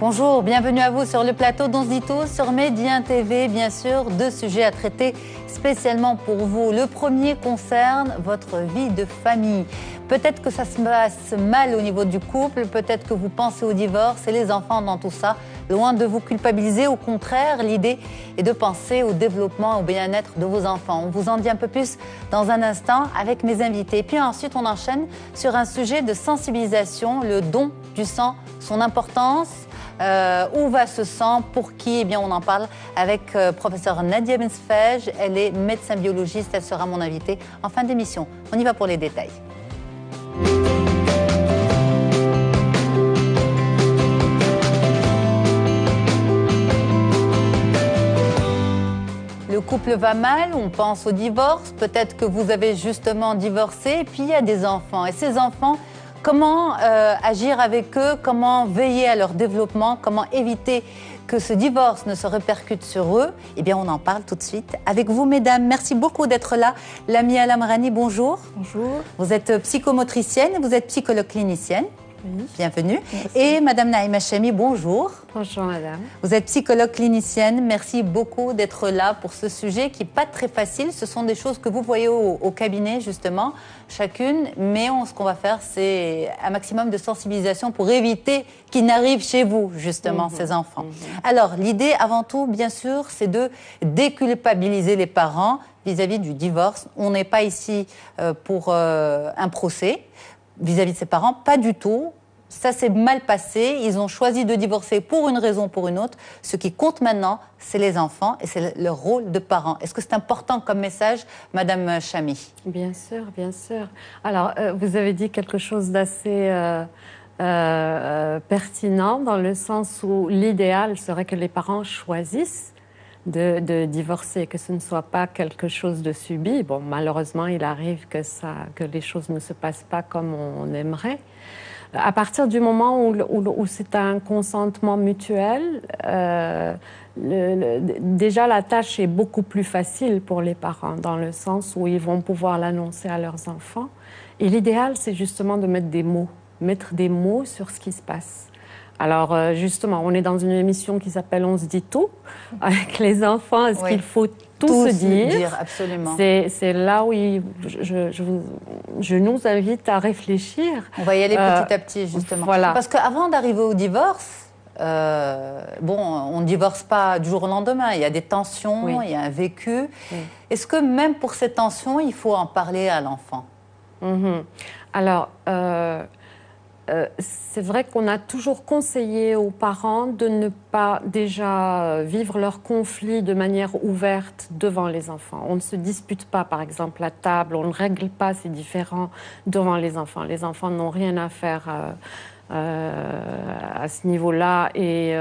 Bonjour, bienvenue à vous sur le plateau d'On se dit tout sur Média TV. Bien sûr, deux sujets à traiter spécialement pour vous. Le premier concerne votre vie de famille. Peut-être que ça se passe mal au niveau du couple, peut-être que vous pensez au divorce et les enfants dans tout ça. Loin de vous culpabiliser, au contraire, l'idée est de penser au développement et au bien-être de vos enfants. On vous en dit un peu plus dans un instant avec mes invités. Puis ensuite, on enchaîne sur un sujet de sensibilisation, le don du sang, son importance. Où va ce sang? Pour qui? Eh bien, on en parle avec professeur Nadia Bensfej. Elle est médecin biologiste. Elle sera mon invitée en fin d'émission. On y va pour les détails. Le couple va mal, on pense au divorce. Peut-être que vous avez justement divorcé. Et puis, il y a des enfants. Et ces enfants... Comment agir avec eux, comment veiller à leur développement, comment éviter que ce divorce ne se répercute sur eux? Eh bien, on en parle tout de suite avec vous, mesdames. Merci beaucoup d'être là. Lamia Lamrani, bonjour. Bonjour. Vous êtes psychomotricienne, vous êtes psychologue clinicienne. Oui. Bienvenue. Merci. Et madame Naïma Chami, bonjour. Bonjour madame. Vous êtes psychologue clinicienne. Merci beaucoup d'être là pour ce sujet qui n'est pas très facile. Ce sont des choses que vous voyez au cabinet, justement, chacune. Mais ce qu'on va faire, c'est un maximum de sensibilisation pour éviter qu'ils n'arrivent chez vous, justement, ces enfants. Alors, l'idée, avant tout, bien sûr, c'est de déculpabiliser les parents vis-à-vis du divorce. On n'est pas ici pour un procès vis-à-vis de ses parents, pas du tout. Ça s'est mal passé, ils ont choisi de divorcer pour une raison ou pour une autre. Ce qui compte maintenant, c'est les enfants et c'est leur rôle de parents. Est-ce que c'est important comme message, madame Chami? Bien sûr, bien sûr. Alors, vous avez dit quelque chose d'assez pertinent dans le sens où l'idéal serait que les parents choisissent de divorcer, que ce ne soit pas quelque chose de subi. Bon, malheureusement, il arrive que les choses ne se passent pas comme on aimerait. À partir du moment où c'est un consentement mutuel, déjà la tâche est beaucoup plus facile pour les parents, dans le sens où ils vont pouvoir l'annoncer à leurs enfants. Et l'idéal, c'est justement de mettre des mots sur ce qui se passe. Alors, justement, on est dans une émission qui s'appelle On se dit tout, avec les enfants. Est-ce qu'il faut tout se dire? Absolument. C'est là où je nous invite à réfléchir. On va y aller petit à petit, justement. Voilà. Parce qu'avant d'arriver au divorce, on ne divorce pas du jour au lendemain. Il y a des tensions, oui. Il y a un vécu. Oui. Est-ce que même pour ces tensions, il faut en parler à l'enfant? Alors... c'est vrai qu'on a toujours conseillé aux parents de ne pas déjà vivre leurs conflits de manière ouverte devant les enfants. On ne se dispute pas, par exemple, à table, on ne règle pas ces différends devant les enfants. Les enfants n'ont rien à faire à ce niveau-là et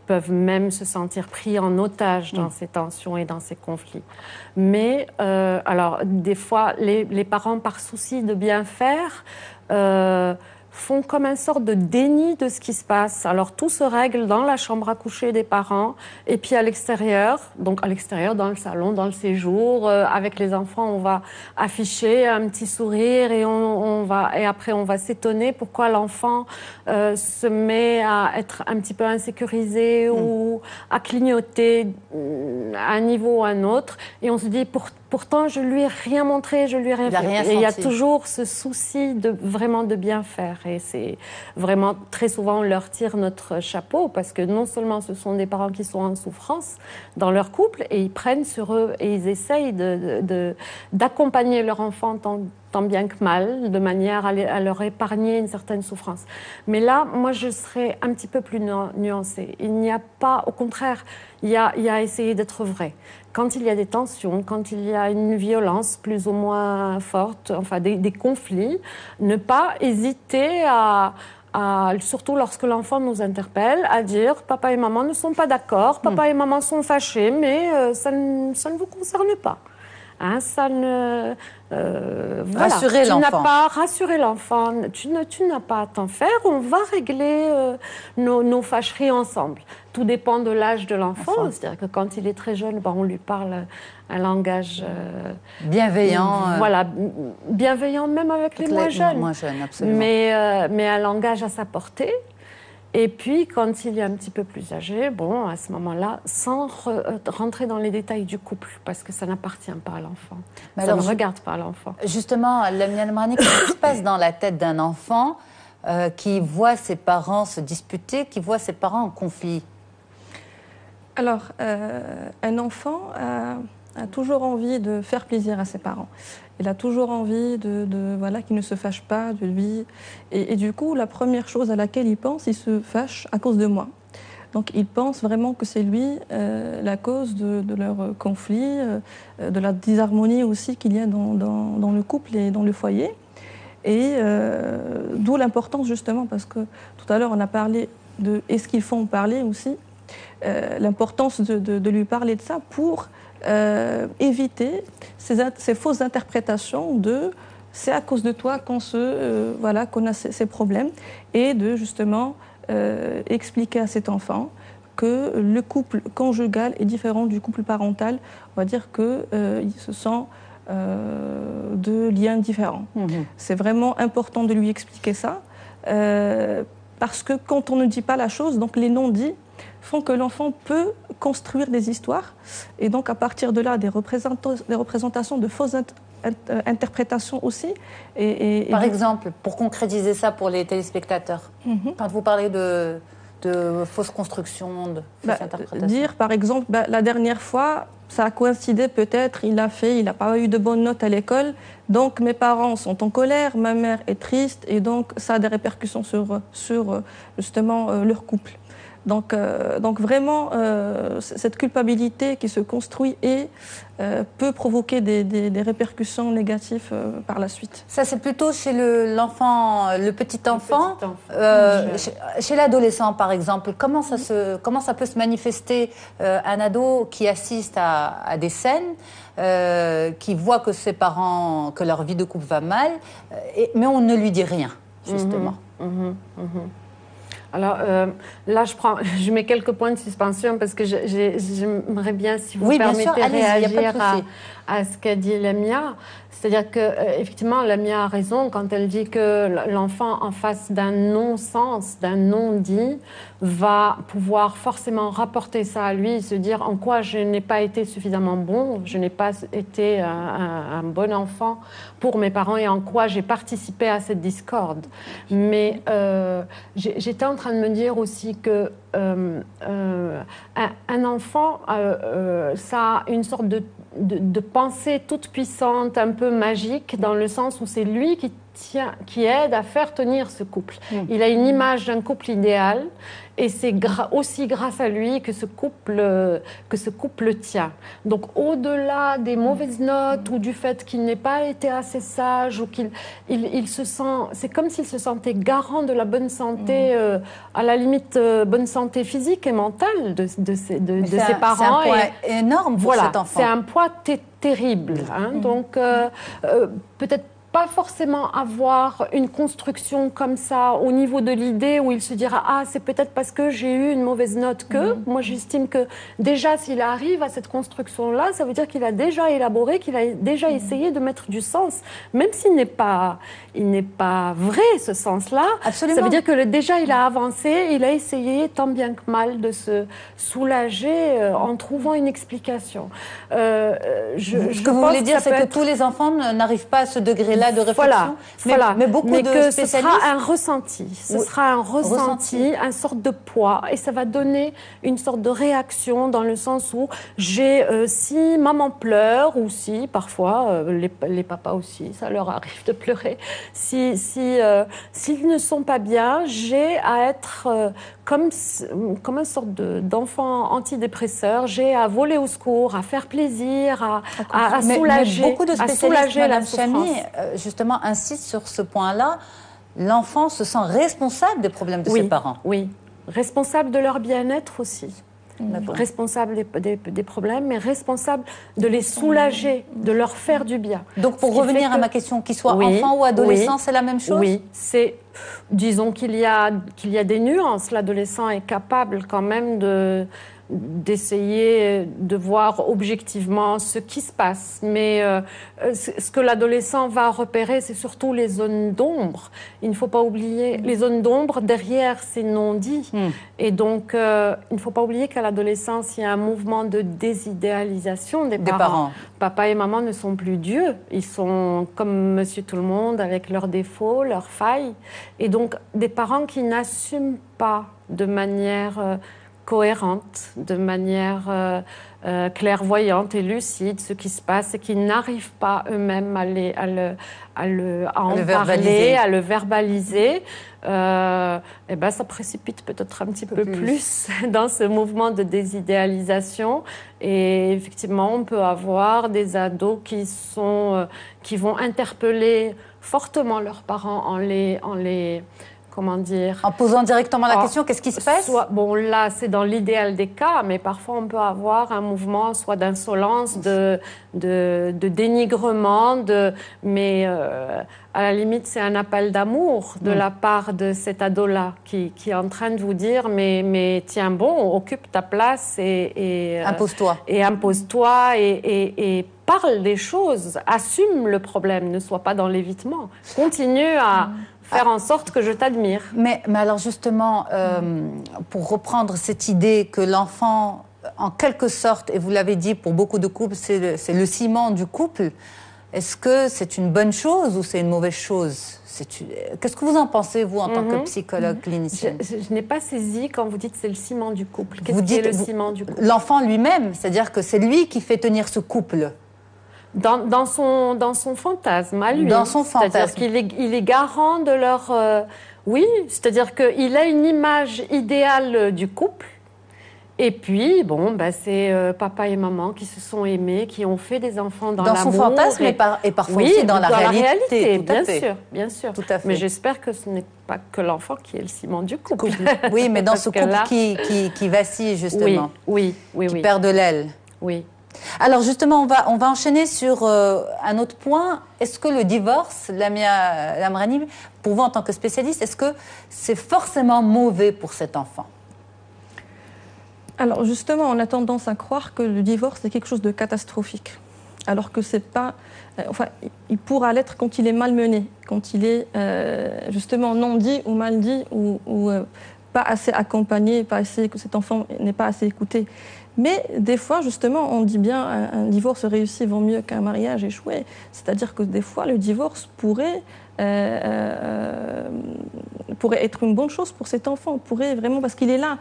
peuvent même se sentir pris en otage dans ces tensions et dans ces conflits. Mais, alors, des fois, les parents, par souci de bien faire, font comme une sorte de déni de ce qui se passe. Alors, tout se règle dans la chambre à coucher des parents et puis à l'extérieur, donc à l'extérieur, dans le salon, dans le séjour, avec les enfants, on va afficher un petit sourire et et après on va s'étonner pourquoi l'enfant se met à être un petit peu insécurisé ou à clignoter à un niveau ou à un autre. Et on se dit, pourtant, je lui ai rien montré, je lui ai rien fait. Et il y a toujours ce souci vraiment de bien faire. Et c'est vraiment, très souvent, on leur tire notre chapeau parce que non seulement ce sont des parents qui sont en souffrance dans leur couple et ils prennent sur eux et ils essayent d'accompagner leur enfant tant bien que mal, de manière à leur épargner une certaine souffrance. Mais là, moi, je serais un petit peu plus nuancée. Il n'y a pas, au contraire, il y a à essayer d'être vrai. Quand il y a des tensions, quand il y a une violence plus ou moins forte, enfin des conflits, ne pas hésiter surtout lorsque l'enfant nous interpelle, à dire « Papa et maman ne sont pas d'accord, papa et maman sont fâchés, mais ça ne vous concerne pas ». Hein, ça ne... voilà. Rassurer l'enfant. Rassurer l'enfant. Tu n'as pas à t'en faire. On va régler nos fâcheries ensemble. Tout dépend de l'âge de l'enfant. C'est-à-dire que quand il est très jeune, on lui parle un langage... bienveillant. Voilà, bienveillant même avec les moins jeunes. Moins jeunes, absolument. Mais un langage à sa portée. Et puis, quand il est un petit peu plus âgé, bon, à ce moment-là, sans rentrer dans les détails du couple, parce que ça n'appartient pas à l'enfant. Ça ne regarde pas l'enfant. Justement, Lamia El-Mrani, qu'est-ce qui se passe dans la tête d'un enfant qui voit ses parents se disputer, qui voit ses parents en conflit? Alors, un enfant a toujours envie de faire plaisir à ses parents. Il a toujours envie voilà, qu'ils ne se fâchent pas de lui. Et du coup, la première chose à laquelle il pense, il se fâche à cause de moi. Donc, il pense vraiment que c'est lui la cause de leur conflit, de la disharmonie aussi qu'il y a dans le couple et dans le foyer. Et d'où l'importance, justement, parce que tout à l'heure, on a parlé de « est-ce qu'il faut en parler aussi ?» l'importance de lui parler de ça pour éviter ces fausses interprétations de c'est à cause de toi qu'on a ces problèmes, et de justement expliquer à cet enfant que le couple conjugal est différent du couple parental. On va dire qu'ils se sont de liens différents. C'est vraiment important de lui expliquer ça, parce que quand on ne dit pas la chose, donc les non-dits font que l'enfant peut construire des histoires, et donc à partir de là, des représentations de fausses interprétations aussi. Par exemple, pour concrétiser ça pour les téléspectateurs, quand vous parlez de fausses constructions, de fausses interprétations. Dire, par exemple, la dernière fois, ça a coïncidé peut-être, il n'a pas eu de bonnes notes à l'école, donc mes parents sont en colère, ma mère est triste, et donc ça a des répercussions sur justement leur couple. Donc vraiment, cette culpabilité qui se construit peut provoquer des répercussions négatives par la suite. Ça, c'est plutôt chez l'enfant, le petit enfant. Chez l'adolescent, par exemple, comment ça peut se manifester, un ado qui assiste à des scènes, qui voit que ses parents, que leur vie de couple va mal, mais on ne lui dit rien, justement. Alors là, je mets quelques points de suspension parce que j'aimerais bien, si vous permettez, réagir à ce qu'a dit Lamia. C'est-à-dire qu'effectivement, Lamia a raison quand elle dit que l'enfant, en face d'un non-sens, d'un non-dit, va pouvoir forcément rapporter ça à lui, se dire en quoi je n'ai pas été suffisamment bon, je n'ai pas été un bon enfant pour mes parents, et en quoi j'ai participé à cette discorde. Mais j'étais en train de me dire aussi que un enfant, ça a une sorte de pensée toute puissante, un peu magique, dans le sens où c'est lui qui aide à faire tenir ce couple. Il a une image d'un couple idéal, et c'est aussi grâce à lui que ce couple tient. Donc au-delà des mauvaises notes ou du fait qu'il n'ait pas été assez sage, ou qu'il se sent, c'est comme s'il se sentait garant de la bonne santé, à la limite bonne santé physique et mentale de ses parents. C'est un poids énorme pour cet enfant. C'est un poids terrible. Donc peut-être pas forcément avoir une construction comme ça au niveau de l'idée où il se dira « Ah, c'est peut-être parce que j'ai eu une mauvaise note que… Moi, j'estime que déjà, s'il arrive à cette construction-là, ça veut dire qu'il a déjà élaboré, qu'il a déjà essayé de mettre du sens. Même s'il n'est pas vrai, ce sens-là. Absolument. Ça veut dire que déjà, il a avancé, il a essayé tant bien que mal de se soulager en trouvant une explication. Ce que vous voulez dire, c'est que tous les enfants n'arrivent pas à ce degré-là de réflexion. Mais beaucoup de spécialistes... Ce sera un ressenti. Ce sera un ressenti, une sorte de poids. Et ça va donner une sorte de réaction dans le sens où si maman pleure, ou si parfois, les papas aussi, ça leur arrive de pleurer, s'ils ne sont pas bien, j'ai à être comme une sorte d'enfant antidépresseur, j'ai à voler au secours, à faire plaisir, à soulager. Mais beaucoup de spécialistes, Madame Chamy, justement, insistent sur ce point-là. L'enfant se sent responsable des problèmes de ses parents. Oui, responsable de leur bien-être aussi. Responsable des problèmes, mais responsable de les soulager, de leur faire du bien. Donc, pour revenir à ma question, qu'il soit enfant ou adolescent, c'est la même chose? Oui, disons qu'il y a des nuances. L'adolescent est capable quand même d'essayer de voir objectivement ce qui se passe. Mais ce que l'adolescent va repérer, c'est surtout les zones d'ombre. Il ne faut pas oublier les zones d'ombre derrière ces non-dits. Et donc, il ne faut pas oublier qu'à l'adolescence, il y a un mouvement de désidéalisation des parents. Papa et maman ne sont plus Dieu. Ils sont comme monsieur tout le monde, avec leurs défauts, leurs failles. Et donc, des parents qui n'assument pas de manière cohérente, de manière clairvoyante et lucide ce qui se passe et qui n'arrivent pas eux-mêmes à en parler, à le verbaliser, et ben ça précipite peut-être un petit peu plus dans ce mouvement de désidéalisation. Et effectivement, on peut avoir des ados qui vont interpeller fortement leurs parents en les comment dire, en posant directement la question, qu'est-ce qui se passe? Bon, là, c'est dans l'idéal des cas, mais parfois on peut avoir un mouvement soit d'insolence, de dénigrement, mais à la limite, c'est un appel d'amour de la part de cet ado-là qui est en train de vous dire, mais tiens bon, occupe ta place et impose-toi. Et impose-toi et parle des choses, assume le problème, ne sois pas dans l'évitement. Continue à faire en sorte que je t'admire. Mais alors justement, pour reprendre cette idée que l'enfant, en quelque sorte, et vous l'avez dit, pour beaucoup de couples, c'est le ciment du couple, est-ce que c'est une bonne chose ou c'est une mauvaise chose? Qu'est-ce que vous en pensez, vous, en tant que psychologue clinicienne? Je n'ai pas saisi quand vous dites c'est le ciment du couple. Qu'est-ce qui est le ciment du couple? L'enfant lui-même, c'est-à-dire que c'est lui qui fait tenir ce couple. Dans son fantasme, à lui. Dans son fantasme. C'est-à-dire qu'il est garant de leur... oui, c'est-à-dire qu'il a une image idéale du couple. Et puis, bon, c'est papa et maman qui se sont aimés, qui ont fait des enfants dans l'amour. Dans son fantasme et parfois aussi dans la réalité. Bien sûr. Tout à fait. Mais j'espère que ce n'est pas que l'enfant qui est le ciment du couple. Oui, mais dans ce couple là... qui vacille, justement. Oui. Qui perd de l'aile. Oui. Alors justement, on va enchaîner sur un autre point. Est-ce que le divorce, Lamia Lamrani, pour vous en tant que spécialiste, est-ce que c'est forcément mauvais pour cet enfant? Alors justement, on a tendance à croire que le divorce est quelque chose de catastrophique. Alors que c'est pas... Enfin, il pourra l'être quand il est malmené, quand il est justement non dit ou mal dit, ou pas assez accompagné, que cet enfant n'est pas assez écouté. Mais des fois, justement, on dit bien un divorce réussi vaut mieux qu'un mariage échoué. C'est-à-dire que des fois, le divorce pourrait être une bonne chose pour cet enfant. Pourrait vraiment, parce qu'il est là.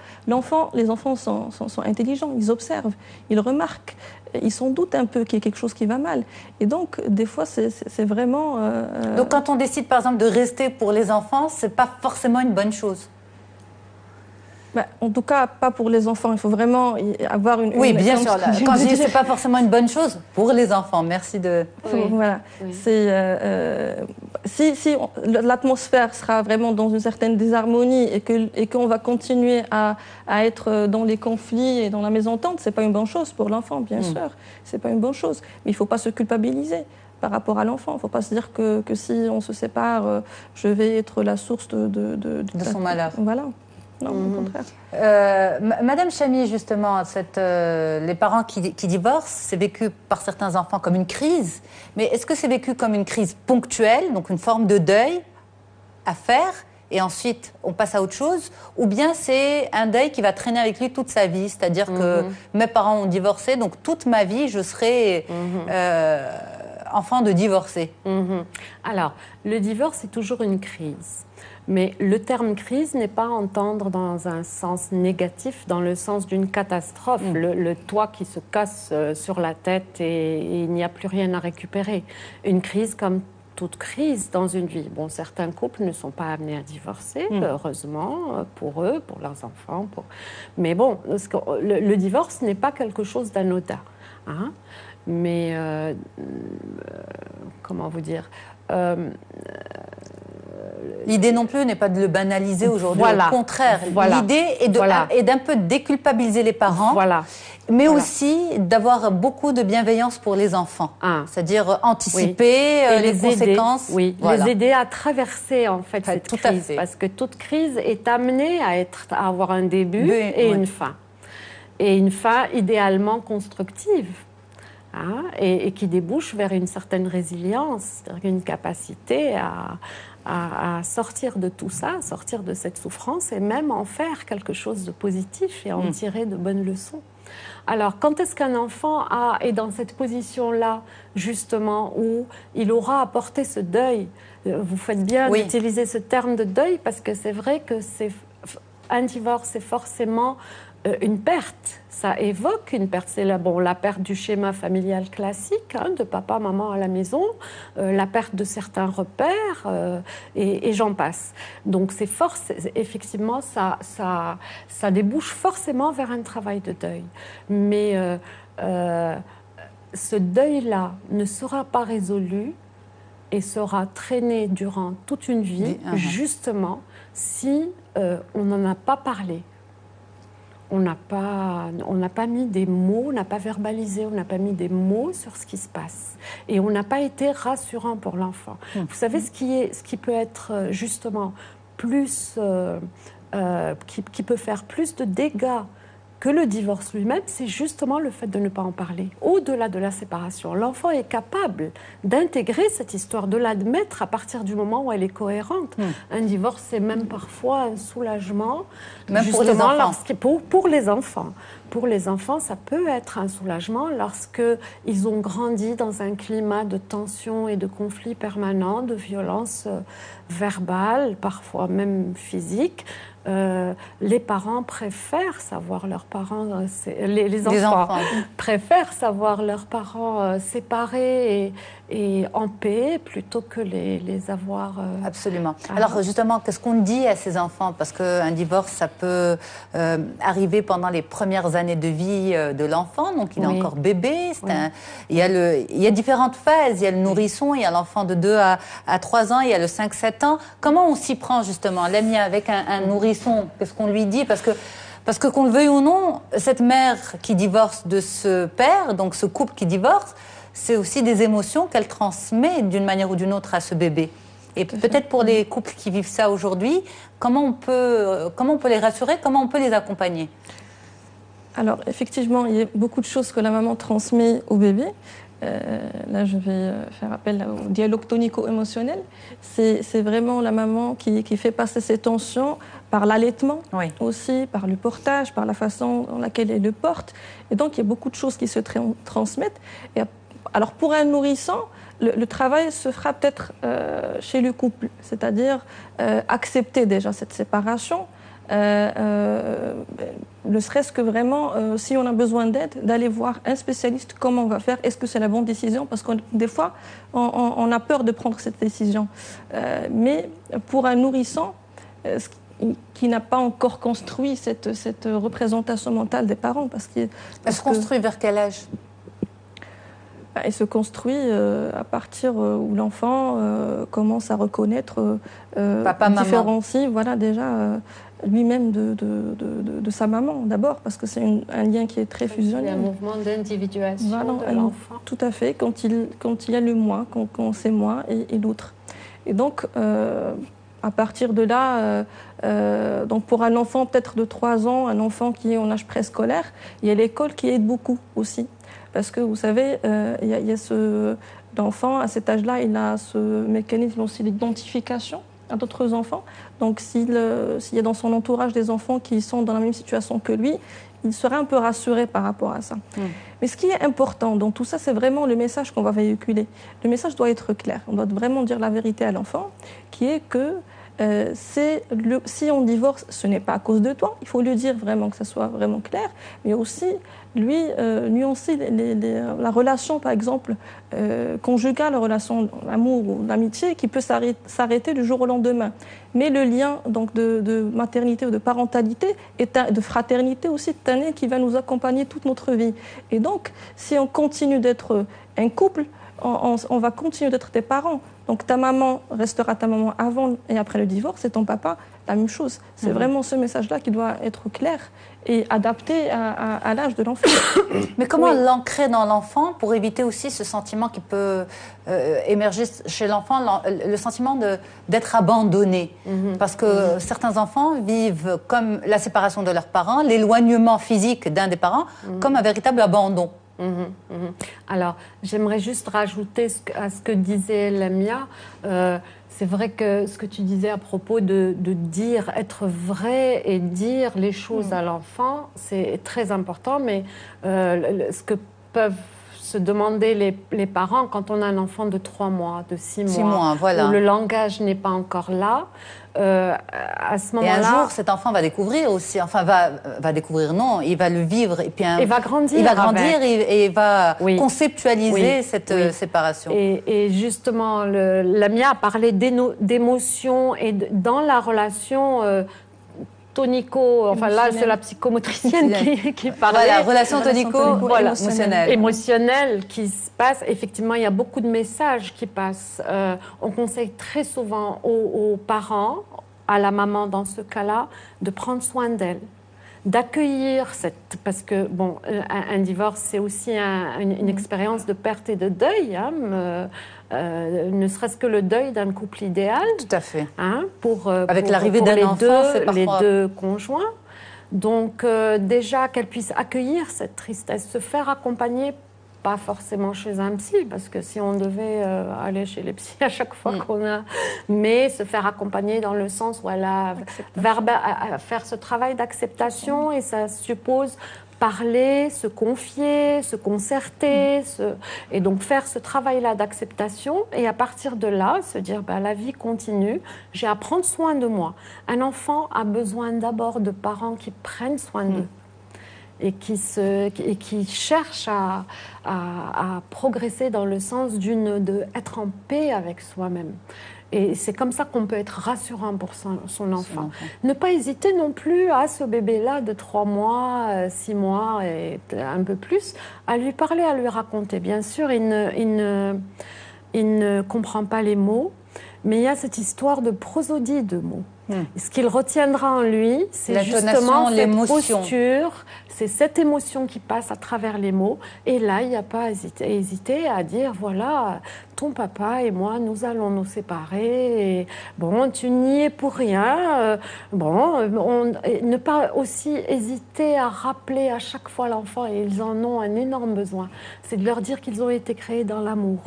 Les enfants sont intelligents, ils observent, ils remarquent, ils s'en doutent un peu qu'il y a quelque chose qui va mal. Et donc, des fois, c'est vraiment... Donc, quand on décide, par exemple, de rester pour les enfants, c'est pas forcément une bonne chose. En tout cas, pas pour les enfants. Il faut vraiment avoir une... Oui, bien sûr. Quand je dis c'est pas forcément une bonne chose pour les enfants. Merci de... Voilà. Oui. Si l'atmosphère sera vraiment dans une certaine désharmonie et qu'on va continuer à être dans les conflits et dans la mésentente, c'est pas une bonne chose pour l'enfant, bien sûr. C'est pas une bonne chose. Mais il faut pas se culpabiliser par rapport à l'enfant. Il ne faut pas se dire que si on se sépare, je vais être la source de son malheur. Voilà. Non, au contraire. Madame Chamy, justement, les parents qui divorcent, c'est vécu par certains enfants comme une crise. Mais est-ce que c'est vécu comme une crise ponctuelle, donc une forme de deuil à faire, et ensuite on passe à autre chose, ou bien c'est un deuil qui va traîner avec lui toute sa vie, c'est-à-dire que mes parents ont divorcé, donc toute ma vie je serai enfant de divorcé. Alors, le divorce est toujours une crise. Mais le terme crise n'est pas à entendre dans un sens négatif, dans le sens d'une catastrophe, le toit qui se casse sur la tête et il n'y a plus rien à récupérer. Une crise comme toute crise dans une vie. Bon, certains couples ne sont pas amenés à divorcer, heureusement, pour eux, pour leurs enfants. Mais bon, le divorce n'est pas quelque chose d'anodin. Hein? Mais, comment vous dire l'idée non plus n'est pas de le banaliser aujourd'hui, au contraire. L'idée est d'un peu déculpabiliser les parents, mais aussi d'avoir beaucoup de bienveillance pour les enfants. C'est-à-dire anticiper les conséquences. Les aider à traverser en fait cette crise. Parce que toute crise est amenée à avoir un début et une fin. et une fin idéalement constructive. Hein, et qui débouche vers une certaine résilience, c'est-à-dire une capacité à sortir de tout ça, sortir de cette souffrance et même en faire quelque chose de positif et en tirer de bonnes leçons. Alors, quand est-ce qu'un enfant est dans cette position-là, justement, où il aura à porter ce deuil? Vous faites bien d'utiliser ce terme de deuil parce que c'est vrai que un divorce, c'est forcément une perte. Ça évoque une perte. C'est la perte du schéma familial classique, hein, de papa, maman à la maison, la perte de certains repères, et j'en passe. Donc, effectivement, ça débouche forcément vers un travail de deuil. Mais ce deuil-là ne sera pas résolu et sera traîné durant toute une vie, justement, si on n'en a pas parlé. On n'a pas mis des mots, on n'a pas verbalisé, on n'a pas mis des mots sur ce qui se passe. Et on n'a pas été rassurant pour l'enfant. Vous savez, ce qui peut être justement plus... qui peut faire plus de dégâts que le divorce lui-même, c'est justement le fait de ne pas en parler. Au-delà de la séparation, l'enfant est capable d'intégrer cette histoire, de l'admettre à partir du moment où elle est cohérente. Un divorce, c'est même parfois un soulagement. Même pour les enfants. Pour les enfants. Pour les enfants, ça peut être un soulagement lorsqu'ils ont grandi dans un climat de tension et de conflit permanent, de violence verbale, parfois même physique. Les parents préfèrent savoir leurs parents, les enfants préfèrent savoir leurs parents séparés et en paix plutôt que les avoir... Absolument. Alors justement, qu'est-ce qu'on dit à ces enfants? Parce qu'un divorce, ça peut arriver pendant les premières années de vie de l'enfant, donc il est encore bébé. Il y a différentes phases, il y a le nourrisson, il y a l'enfant de 2 à 3 ans, il y a le 5-7 ans. Comment on s'y prend justement, Lamia, avec un nourrisson? Qu'est-ce qu'on lui dit? Parce que qu'on le veuille ou non, cette mère qui divorce de ce père, donc ce couple qui divorce, c'est aussi des émotions qu'elle transmet d'une manière ou d'une autre à ce bébé. Et peut-être pour les couples qui vivent ça aujourd'hui, comment on peut les rassurer, comment on peut les accompagner? Alors effectivement, il y a beaucoup de choses que la maman transmet au bébé. Là, je vais faire appel au dialogue tonico-émotionnel. C'est vraiment la maman qui fait passer ses tensions par l'allaitement aussi, par le portage, par la façon dans laquelle elle le porte. Et donc, il y a beaucoup de choses qui se transmettent. Et alors, pour un nourrisson, le travail se fera peut-être chez le couple, c'est-à-dire accepter déjà cette séparation, ne serait-ce que vraiment, si on a besoin d'aide, d'aller voir un spécialiste, comment on va faire, est-ce que c'est la bonne décision? Parce que des fois, on a peur de prendre cette décision. Mais pour un nourrisson qui n'a pas encore construit cette représentation mentale des parents, elle se construit vers quel âge? Elle se construit à partir où l'enfant commence à reconnaître, différencier, voilà, déjà lui-même de sa maman, d'abord, parce que c'est un lien qui est très fusionnel. C'est un mouvement d'individuation de l'enfant. Tout à fait, quand il y a le moi, quand c'est moi et l'autre. Et donc, à partir de là, donc pour un enfant peut-être de 3 ans, un enfant qui est en âge préscolaire, il y a l'école qui aide beaucoup aussi. Parce que vous savez, il y a l'enfant, à cet âge-là, il a ce mécanisme aussi d'identification à d'autres enfants. Donc s'il y a dans son entourage des enfants qui sont dans la même situation que lui, il sera un peu rassuré par rapport à ça. Mais ce qui est important dans tout ça, c'est vraiment le message qu'on va véhiculer. Le message doit être clair. On doit vraiment dire la vérité à l'enfant, qui est que si on divorce, ce n'est pas à cause de toi. Il faut lui dire vraiment que ça soit vraiment clair, mais aussi lui nuancer la relation, par exemple, conjugale, la relation d'amour ou d'amitié, qui peut s'arrêter du jour au lendemain. Mais le lien donc de maternité ou de parentalité, de fraternité aussi, est un lien qui va nous accompagner toute notre vie. Et donc, si on continue d'être un couple, on va continuer d'être des parents. Donc ta maman restera ta maman avant et après le divorce, et ton papa, la même chose. C'est vraiment ce message-là qui doit être clair et adapté à l'âge de l'enfant. Mais comment l'ancrer dans l'enfant pour éviter aussi ce sentiment qui peut émerger chez l'enfant, le sentiment d'être abandonné? Parce que certains enfants vivent comme la séparation de leurs parents, l'éloignement physique d'un des parents, comme un véritable abandon. Alors, j'aimerais juste rajouter à ce que disait Lamia. C'est vrai que ce que tu disais à propos de dire, être vrai et dire les choses à l'enfant, c'est très important, mais ce que peuvent se demander les parents quand on a un enfant de 3 mois, de 6 mois, voilà. où le langage n'est pas encore là, à ce moment-là... Et un jour, cet enfant va découvrir aussi, enfin va découvrir, non, il va le vivre. Et puis il va grandir. Il va grandir et il va conceptualiser cette séparation. Et justement, Lamia a parlé d'émotions et dans la relation... tonico, enfin là c'est la psychomotricienne qui parlait. Voilà, relation émotionnelle qui se passe. Effectivement, il y a beaucoup de messages qui passent. On conseille très souvent aux parents, à la maman dans ce cas-là, de prendre soin d'elle, d'accueillir parce que bon, un divorce c'est aussi une expérience de perte et de deuil. Ne serait-ce que le deuil d'un couple idéal. Tout à fait. Avec l'arrivée d'un enfant, c'est parfois... les deux conjoints. Donc déjà qu'elle puisse accueillir cette tristesse, se faire accompagner, pas forcément chez un psy, parce que si on devait aller chez les psys à chaque fois qu'on a... Mais se faire accompagner dans le sens où elle a à faire ce travail d'acceptation, et ça suppose... parler, se confier, se concerter, et donc faire ce travail-là d'acceptation, et à partir de là, se dire la vie continue, j'ai à prendre soin de moi. Un enfant a besoin d'abord de parents qui prennent soin d'eux et qui cherchent à progresser dans le sens d'être en paix avec soi-même. Et c'est comme ça qu'on peut être rassurant pour son enfant. Ne pas hésiter non plus à ce bébé-là de 3 mois, 6 mois et un peu plus, à lui parler, à lui raconter. Bien sûr, il ne comprend pas les mots, mais il y a cette histoire de prosodie de mots. Ce qu'il retiendra en lui, c'est justement cette posture, c'est cette émotion qui passe à travers les mots. Et là, il n'y a pas à hésiter à dire, voilà, ton papa et moi, nous allons nous séparer. Et, bon, tu n'y es pour rien. Ne pas aussi hésiter à rappeler à chaque fois l'enfant, et ils en ont un énorme besoin, c'est de leur dire qu'ils ont été créés dans l'amour.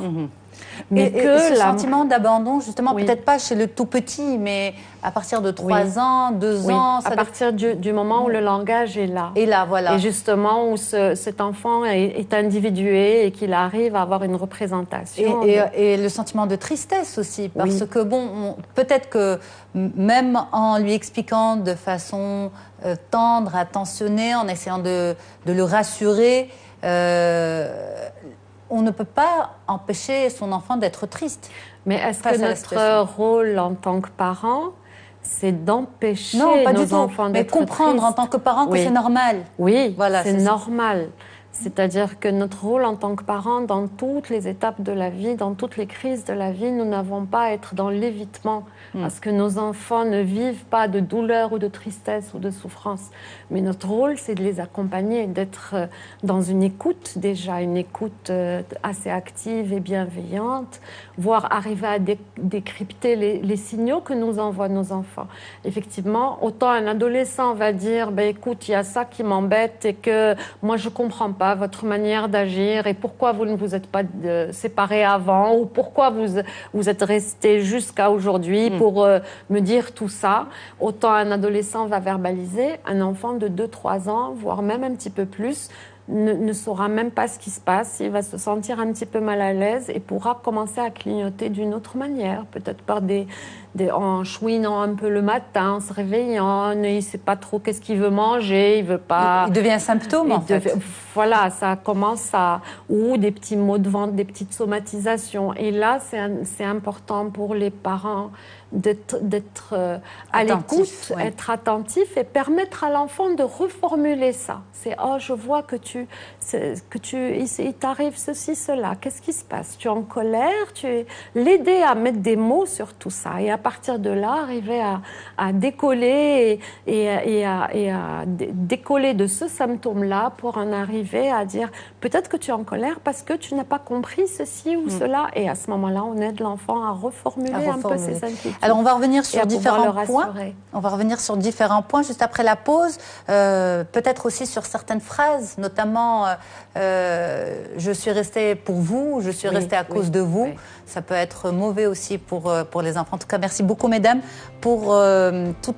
Mais et ce sentiment d'abandon, justement, peut-être pas chez le tout petit, mais à partir de 3 ans, 2 ans... À partir du moment où le langage est là. Et là, voilà. Et justement, où cet enfant est individué et qu'il arrive à avoir une représentation. Et le sentiment de tristesse aussi, parce que, bon, peut-être que même en lui expliquant de façon tendre, attentionnée, en essayant de le rassurer... on ne peut pas empêcher son enfant d'être triste. Mais est-ce que notre rôle en tant que parent, c'est d'empêcher nos enfants d'être tristes? Mais comprendre en tant que parent que c'est normal. Oui, voilà, c'est normal. C'est-à-dire que notre rôle en tant que parent, dans toutes les étapes de la vie, dans toutes les crises de la vie, nous n'avons pas à être dans l'évitement. Parce que nos enfants ne vivent pas de douleur ou de tristesse ou de souffrance. Mais notre rôle, c'est de les accompagner, d'être dans une écoute déjà, une écoute assez active et bienveillante, voire arriver à décrypter les signaux que nous envoient nos enfants. Effectivement, autant un adolescent va dire, écoute, il y a ça qui m'embête et que moi je ne comprends pas votre manière d'agir et pourquoi vous ne vous êtes pas séparés avant ou pourquoi vous êtes restés jusqu'à aujourd'hui pour me dire tout ça. Autant un adolescent va verbaliser, un enfant de 2-3 ans, voire même un petit peu plus, ne saura même pas ce qui se passe, il va se sentir un petit peu mal à l'aise et pourra commencer à clignoter d'une autre manière, peut-être par en chouinant un peu le matin, en se réveillant, il ne sait pas trop qu'est-ce qu'il veut manger, il veut pas... Il devient un symptôme, en fait. Voilà, ça commence à... Ou des petits maux de ventre, des petites somatisations. Et là, c'est important pour les parents d'être à l'écoute, être attentif et permettre à l'enfant de reformuler ça. C'est « Oh, je vois que il t'arrive ceci, cela. Qu'est-ce qui se passe? Tu es en colère ?» L'aider à mettre des mots sur tout ça et à partir de là, arriver à décoller et à décoller de ce symptôme-là pour en arriver à dire peut-être que tu es en colère parce que tu n'as pas compris ceci ou cela. Et à ce moment-là, on aide l'enfant à reformuler un peu ses inquiétudes. Alors, on va revenir sur différents points. On va revenir sur différents points juste après la pause. Peut-être aussi sur certaines phrases, notamment je suis restée pour vous, je suis restée à cause de vous. Ça peut être mauvais aussi pour les enfants. En tout cas, merci beaucoup, mesdames, pour pour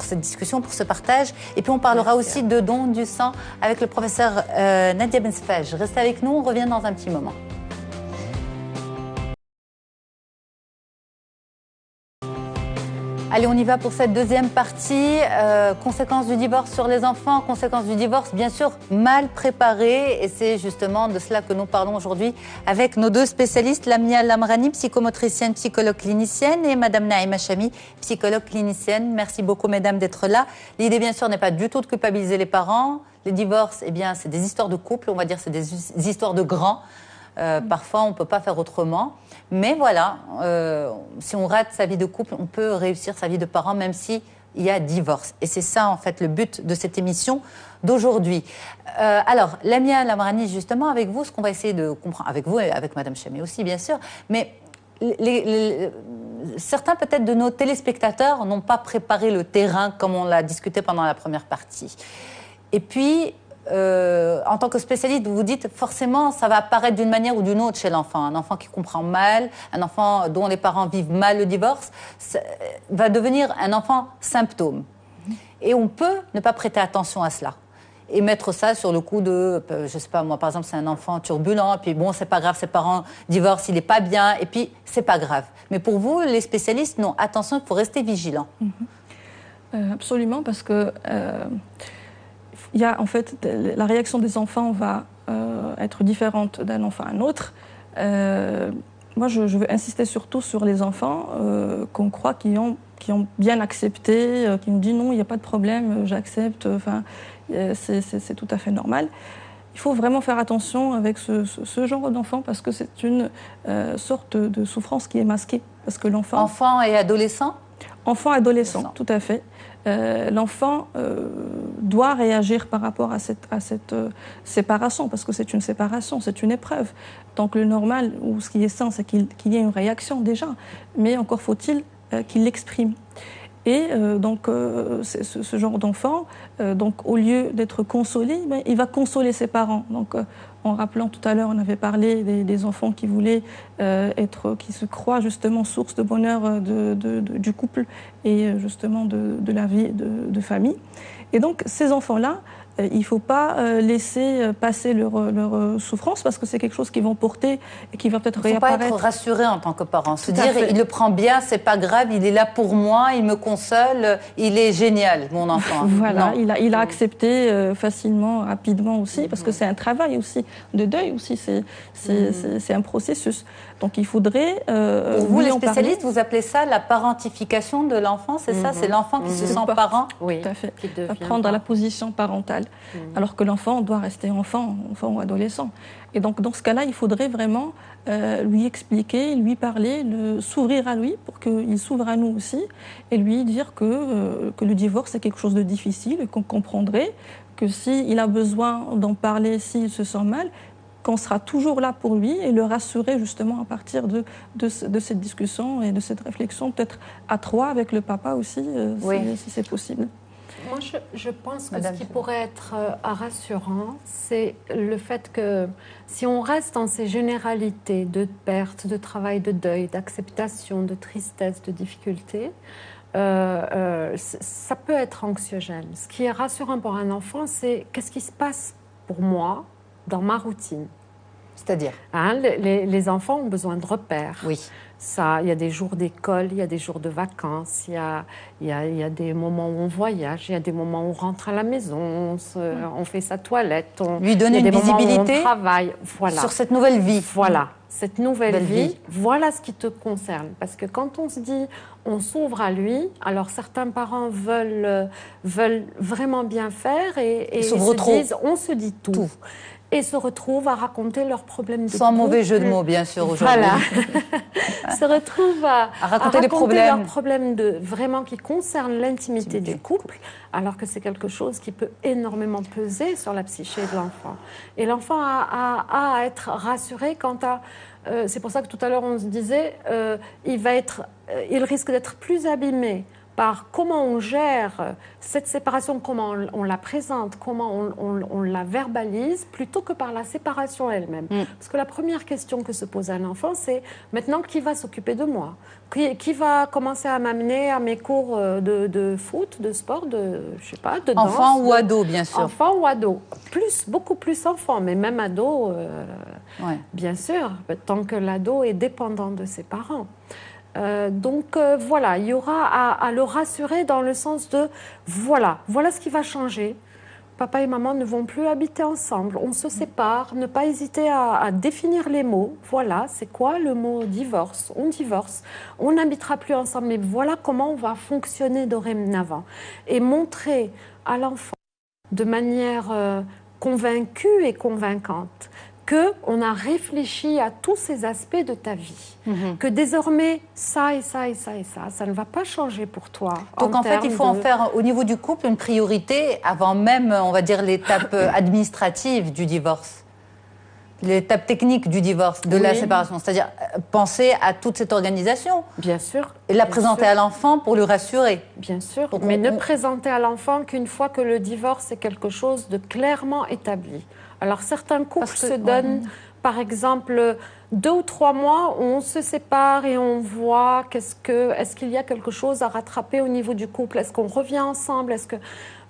cette discussion, pour ce partage. Et puis, on parlera aussi de dons du sang avec le professeur Nadia Bensfaj. Restez avec nous, on revient dans un petit moment. Allez, on y va pour cette deuxième partie. Conséquences du divorce sur les enfants, conséquences du divorce, bien sûr, mal préparées. Et c'est justement de cela que nous parlons aujourd'hui avec nos deux spécialistes, Lamia Lamrani, psychomotricienne, psychologue clinicienne, et Madame Naïma Chami, psychologue clinicienne. Merci beaucoup, mesdames, d'être là. L'idée, bien sûr, n'est pas du tout de culpabiliser les parents. Les divorces, eh bien, c'est des histoires de couple, on va dire, c'est des histoires de grands. Parfois, on ne peut pas faire autrement. Mais voilà, si on rate sa vie de couple, on peut réussir sa vie de parent, même s'il y a divorce. Et c'est ça, en fait, le but de cette émission d'aujourd'hui. Alors, Lamia Lamrani, justement, avec vous, ce qu'on va essayer de comprendre, avec vous et avec Madame Chami aussi, bien sûr, mais certains, peut-être, de nos téléspectateurs n'ont pas préparé le terrain comme on l'a discuté pendant la première partie. Et puis, en tant que spécialiste, vous vous dites forcément ça va apparaître d'une manière ou d'une autre chez l'enfant. Un enfant qui comprend mal, un enfant dont les parents vivent mal le divorce, va devenir un enfant symptôme. Et on peut ne pas prêter attention à cela et mettre ça sur le coup de, je sais pas moi, par exemple, c'est un enfant turbulent, et puis bon, c'est pas grave, ses parents divorcent, il est pas bien, et puis c'est pas grave. Mais pour vous, les spécialistes, non, attention, il faut rester vigilant. Absolument, parce que il y a en fait la réaction des enfants va être différente d'un enfant à un autre. Moi, je veux insister surtout sur les enfants qu'on croit qui ont bien accepté, qui nous disent non, il n'y a pas de problème, j'accepte. Enfin, c'est tout à fait normal. Il faut vraiment faire attention avec ce genre d'enfant parce que c'est une sorte de souffrance qui est masquée. Parce que l'enfant. Enfant et adolescent. Enfant, adolescent, tout à fait. L'enfant doit réagir par rapport à cette séparation, parce que c'est une séparation, c'est une épreuve. Donc le normal, ou ce qui est sain, c'est qu'il y ait une réaction déjà, mais encore faut-il qu'il l'exprime. Et donc ce genre d'enfant, donc au lieu d'être consolé, il va consoler ses parents. Donc en rappelant tout à l'heure, on avait parlé des enfants qui voulaient qui se croient justement source de bonheur du couple et justement de la vie de famille. Et donc ces enfants-là, il ne faut pas laisser passer leur souffrance parce que c'est quelque chose qu'ils vont porter et qui va peut-être réapparaître. Il ne faut pas être rassuré en tant que parent. Se dire, il le prend bien, c'est pas grave, il est là pour moi, il me console, il est génial, mon enfant. Voilà, il a accepté facilement, rapidement aussi, parce que c'est un travail aussi, de deuil aussi, c'est un processus. Donc il faudrait... Pour vous, les spécialistes, vous appelez ça la parentification de l'enfant, c'est ça? C'est l'enfant qui se sent parent? Oui, tout à fait. Prendre la position parentale. Alors que l'enfant doit rester enfant ou adolescent. Et donc, dans ce cas-là, il faudrait vraiment lui expliquer, lui parler, s'ouvrir à lui pour qu'il s'ouvre à nous aussi et lui dire que le divorce, c'est quelque chose de difficile et qu'on comprendrait que s'il a besoin d'en parler, s'il se sent mal, qu'on sera toujours là pour lui et le rassurer justement à partir de cette discussion et de cette réflexion, peut-être à trois avec le papa aussi, si c'est possible. Moi, je pense que ce qui pourrait être rassurant, c'est le fait que si on reste dans ces généralités de perte, de travail, de deuil, d'acceptation, de tristesse, de difficulté, ça peut être anxiogène. Ce qui est rassurant pour un enfant, c'est qu'est-ce qui se passe pour moi dans ma routine. C'est-à-dire les enfants ont besoin de repères. Oui. Ça, il y a des jours d'école, il y a des jours de vacances, il y a des moments où on voyage, il y a des moments où on rentre à la maison, on fait sa toilette, lui donner une visibilité on travaille. Voilà. Sur cette nouvelle vie. Voilà, cette nouvelle vie, voilà ce qui te concerne. Parce que quand on se dit, on s'ouvre à lui, alors certains parents veulent vraiment bien faire et on se dit tout. Et se retrouvent à raconter leurs problèmes de couple. Sans mauvais jeu de mots, bien sûr, aujourd'hui. Voilà. Se retrouvent à raconter leurs problèmes vraiment qui concernent l'intimité du couple, alors que c'est quelque chose qui peut énormément peser sur la psyché de l'enfant. Et l'enfant a à être rassuré quant à... c'est pour ça que tout à l'heure, on se disait, il risque d'être plus abîmé par comment on gère cette séparation, comment on la présente, comment on la verbalise, plutôt que par la séparation elle-même. Parce que la première question que se pose un enfant, c'est maintenant qui va s'occuper de moi ? Qui va commencer à m'amener à mes cours de foot, de sport, de danse ? Enfant ou ado, bien sûr. Enfant ou ado. Beaucoup plus enfant, mais même ado, bien sûr, tant que l'ado est dépendant de ses parents. Donc voilà, il y aura à le rassurer dans le sens de voilà ce qui va changer. Papa et maman ne vont plus habiter ensemble, on se sépare, ne pas hésiter à définir les mots. Voilà, c'est quoi le mot divorce ? On divorce, on n'habitera plus ensemble, mais voilà comment on va fonctionner dorénavant. Et montrer à l'enfant de manière convaincue et convaincante qu'on a réfléchi à tous ces aspects de ta vie, que désormais, ça et ça et ça et ça ne va pas changer pour toi. Donc en fait, il faut en faire au niveau du couple une priorité avant même, on va dire, l'étape administrative du divorce, l'étape technique du divorce, de la séparation. C'est-à-dire penser à toute cette organisation. Bien sûr. Et la présenter à l'enfant pour le rassurer. Bien sûr, donc mais ne présenter à l'enfant qu'une fois que le divorce est quelque chose de clairement établi. Alors, certains couples se donnent, par exemple, 2 ou 3 mois où on se sépare et on voit est-ce qu'il y a quelque chose à rattraper au niveau du couple ? Est-ce qu'on revient ensemble ? Est-ce que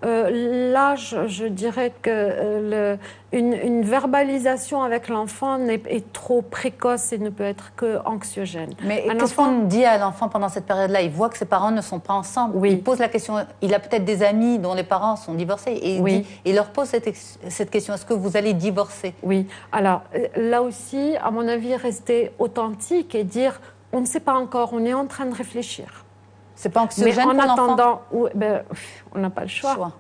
là, je dirais que une verbalisation avec l'enfant est trop précoce et ne peut être que anxiogène. Mais qu'est-ce qu'on dit à l'enfant pendant cette période-là ? Il voit que ses parents ne sont pas ensemble. Il pose la question. Il a peut-être des amis dont les parents sont divorcés et il leur pose cette question. Est-ce que vous allez divorcer ? Oui. Alors là aussi, à mon avis, rester authentique et dire on ne sait pas encore, on est en train de réfléchir. C'est pas anxiogène pour l'enfant ? Mais en attendant, on n'a pas le choix.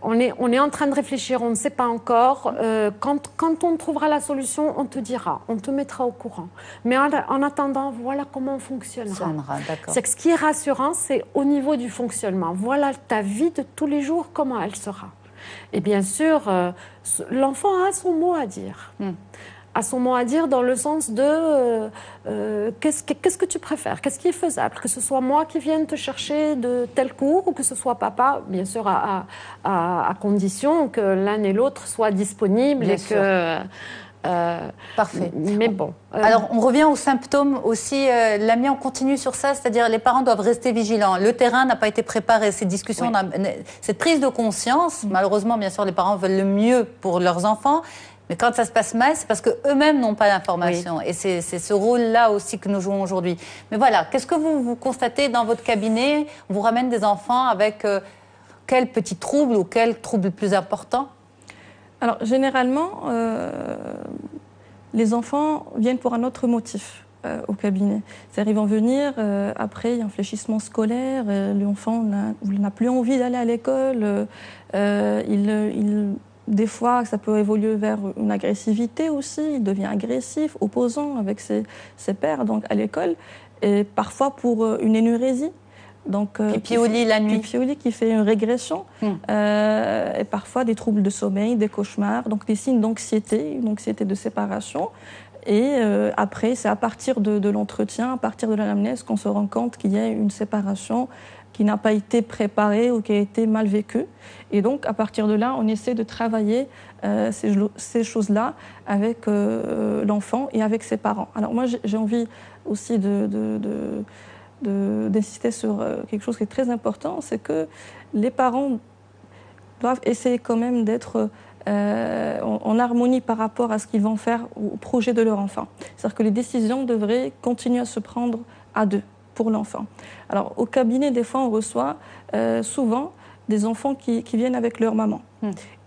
On est en train de réfléchir, on ne sait pas encore. Quand on trouvera la solution, on te dira, on te mettra au courant. Mais en attendant, voilà comment on fonctionnera. C'est que ce qui est rassurant, c'est au niveau du fonctionnement. Voilà ta vie de tous les jours, comment elle sera. Et bien sûr, l'enfant a son mot à dire. A son mot à dire dans le sens de qu'est-ce que tu préfères, qu'est-ce qui est faisable, que ce soit moi qui vienne te chercher de tel cours ou que ce soit papa, bien sûr à condition que l'un et l'autre soient disponibles bien sûr. Parfait. Mais bon. Alors, on revient aux symptômes aussi. Lamia, on continue sur ça, c'est-à-dire les parents doivent rester vigilants. Le terrain n'a pas été préparé. Ces discussions, cette prise de conscience, malheureusement, bien sûr, les parents veulent le mieux pour leurs enfants. Mais quand ça se passe mal, c'est parce qu'eux-mêmes n'ont pas l'information. Et c'est ce rôle-là aussi que nous jouons aujourd'hui. Mais voilà, qu'est-ce que vous constatez dans votre cabinet ? On vous ramène des enfants avec quel petit trouble ou quel trouble plus important ? Alors, généralement, les enfants viennent pour un autre motif au cabinet. C'est-à-dire ils vont venir après un fléchissement scolaire, l'enfant n'a plus envie d'aller à l'école, des fois, ça peut évoluer vers une agressivité aussi. Il devient agressif, opposant avec ses pairs donc à l'école. Et parfois pour une énurésie. Donc, pipioli la nuit. Pipioli qui fait une régression. Et parfois des troubles de sommeil, des cauchemars. Donc des signes d'anxiété, une anxiété de séparation. Et après, c'est à partir de l'entretien, à partir de l'anamnèse qu'on se rend compte qu'il y a une séparation qui n'a pas été préparée ou qui a été mal vécue. Et donc, à partir de là, on essaie de travailler ces choses-là avec l'enfant et avec ses parents. Alors moi, j'ai envie aussi d'insister sur quelque chose qui est très important, c'est que les parents doivent essayer quand même d'être en harmonie par rapport à ce qu'ils vont faire au projet de leur enfant. C'est-à-dire que les décisions devraient continuer à se prendre à deux pour l'enfant. Alors au cabinet, des fois, on reçoit souvent des enfants qui viennent avec leur maman.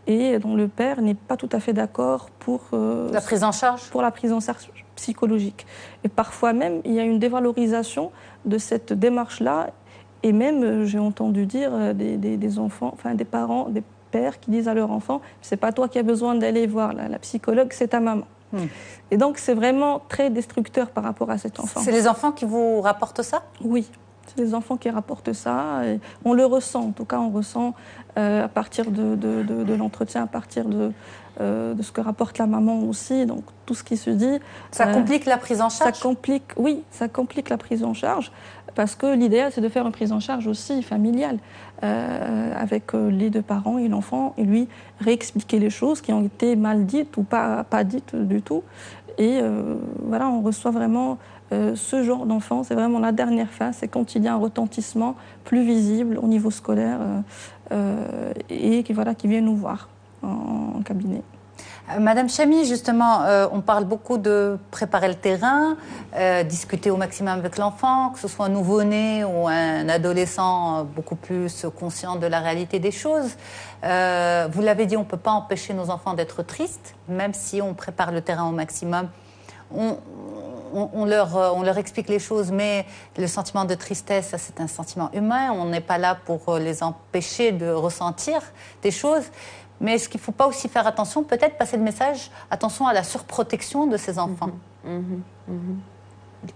Et dont le père n'est pas tout à fait d'accord pour la prise en charge. Pour la prise en charge psychologique. Et parfois même, il y a une dévalorisation de cette démarche-là. Et même, j'ai entendu dire des enfants, enfin des parents, des pères qui disent à leur enfant, c'est pas toi qui as besoin d'aller voir la psychologue, c'est ta maman. Et donc, c'est vraiment très destructeur par rapport à cet enfant. C'est les enfants qui vous rapportent ça? Oui. C'est les enfants qui rapportent ça. Et on le ressent, en tout cas, on ressent à partir de l'entretien, à partir de ce que rapporte la maman aussi. Donc, tout ce qui se dit. Ça complique la prise en charge? Oui, ça complique la prise en charge. Parce que l'idéal, c'est de faire une prise en charge aussi familiale, avec les deux parents et l'enfant, et lui réexpliquer les choses qui ont été mal dites ou pas dites du tout. Et voilà, on reçoit vraiment ce genre d'enfant, c'est vraiment la dernière phase, c'est quand il y a un retentissement plus visible au niveau scolaire et qui vient nous voir en cabinet. Madame Chamy, justement, on parle beaucoup de préparer le terrain, discuter au maximum avec l'enfant, que ce soit un nouveau-né ou un adolescent beaucoup plus conscient de la réalité des choses. Vous l'avez dit, on ne peut pas empêcher nos enfants d'être tristes, même si on prépare le terrain au maximum. On leur explique les choses, mais le sentiment de tristesse, ça, c'est un sentiment humain. On n'est pas là pour les empêcher de ressentir des choses. Mais est-ce qu'il ne faut pas aussi faire attention, peut-être passer le message, attention à la surprotection de ces enfants?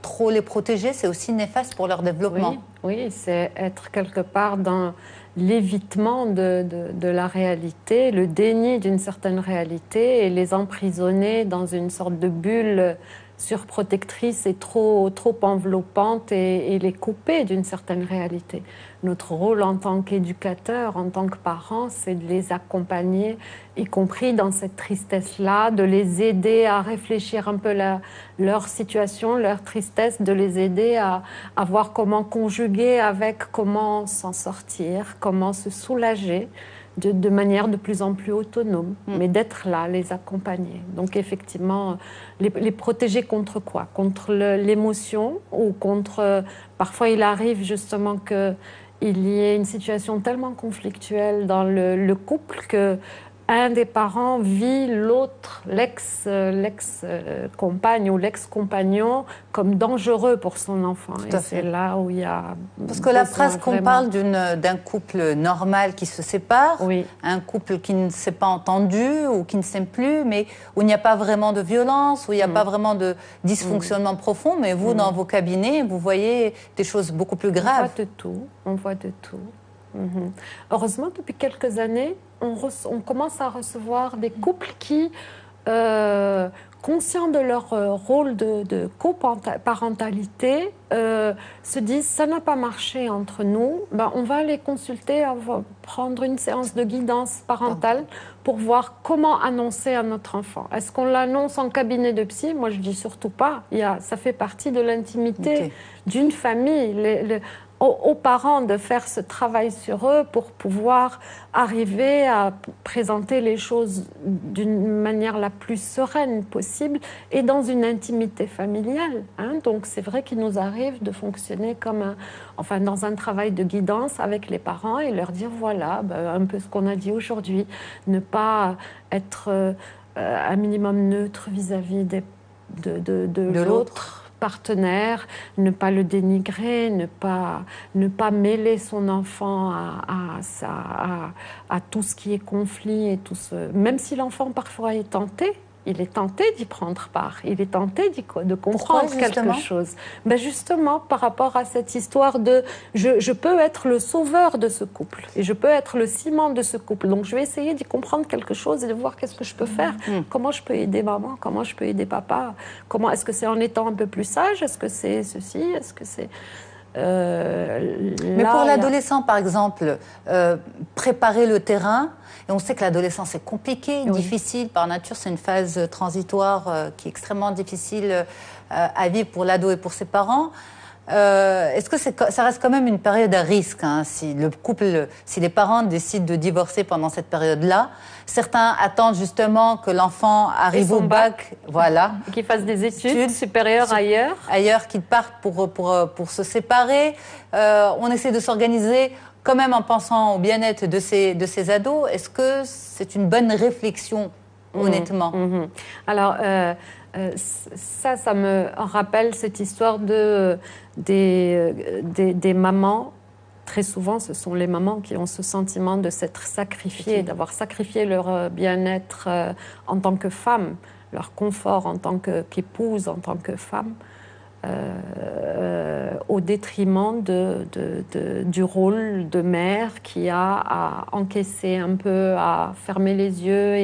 Trop les protéger, c'est aussi néfaste pour leur développement. Oui, c'est être quelque part dans l'évitement de la réalité, le déni d'une certaine réalité et les emprisonner dans une sorte de bulle surprotectrice et trop enveloppante et les couper d'une certaine réalité. Notre rôle en tant qu'éducateur, en tant que parent, c'est de les accompagner, y compris dans cette tristesse-là, de les aider à réfléchir un peu leur situation, leur tristesse, de les aider à voir comment conjuguer avec, comment s'en sortir, comment se soulager de manière de plus en plus autonome, mais d'être là, les accompagner. Donc effectivement, les protéger contre quoi? Contre l'émotion ou contre... Parfois, il arrive justement qu'il y ait une situation tellement conflictuelle dans le couple que un des parents vit l'autre, l'ex-compagne ou l'ex-compagnon, comme dangereux pour son enfant. Et c'est là où il y a... Parce que la phrase qu'on parle d'un couple normal qui se sépare, un couple qui ne s'est pas entendu ou qui ne s'aime plus, mais où il n'y a pas vraiment de violence, où il n'y a pas vraiment de dysfonctionnement profond, mais vous, dans vos cabinets, vous voyez des choses beaucoup plus graves. On voit de tout. Heureusement, depuis quelques années, on commence à recevoir des couples qui, conscients de leur rôle de coparentalité, se disent « ça n'a pas marché entre nous, on va aller consulter, prendre une séance de guidance parentale pour voir comment annoncer à notre enfant. Est-ce qu'on l'annonce en cabinet de psy? Moi, je dis surtout pas. Ça fait partie de l'intimité d'une famille. Aux parents de faire ce travail sur eux pour pouvoir arriver à présenter les choses d'une manière la plus sereine possible et dans une intimité familiale. Donc c'est vrai qu'il nous arrive de fonctionner comme dans un travail de guidance avec les parents et leur dire voilà, un peu ce qu'on a dit aujourd'hui, ne pas être un minimum neutre vis-à-vis de l'autre partenaire, ne pas le dénigrer, ne pas mêler son enfant à tout ce qui est conflit et tout ce... Même si l'enfant parfois est tenté, il est tenté d'y prendre part, il est tenté de comprendre quelque chose. Justement, par rapport à cette histoire de je peux être le sauveur de ce couple et je peux être le ciment de ce couple. Donc je vais essayer d'y comprendre quelque chose et de voir qu'est-ce que je peux faire. Comment je peux aider maman, comment je peux aider papa, est-ce que c'est en étant un peu plus sage, est-ce que c'est ceci, est-ce que c'est... Mais pour l'adolescent, par exemple, préparer le terrain, et on sait que l'adolescence est compliquée, difficile par nature, c'est une phase transitoire qui est extrêmement difficile à vivre pour l'ado et pour ses parents. est-ce que ça reste quand même une période à risque, hein, si les parents décident de divorcer pendant cette période-là? Certains attendent justement que l'enfant arrive au bac, voilà, qu'il fasse des études supérieures ailleurs, qu'il parte pour se séparer. On essaie de s'organiser quand même en pensant au bien-être de ces ados. Est-ce que c'est une bonne réflexion, honnêtement? Alors, ça me rappelle cette histoire des mamans. Très souvent, ce sont les mamans qui ont ce sentiment de s'être sacrifiées, d'avoir sacrifié leur bien-être en tant que femme, leur confort en tant qu'épouse, en tant que femme, au détriment du rôle de mère qui a à encaisser un peu, à fermer les yeux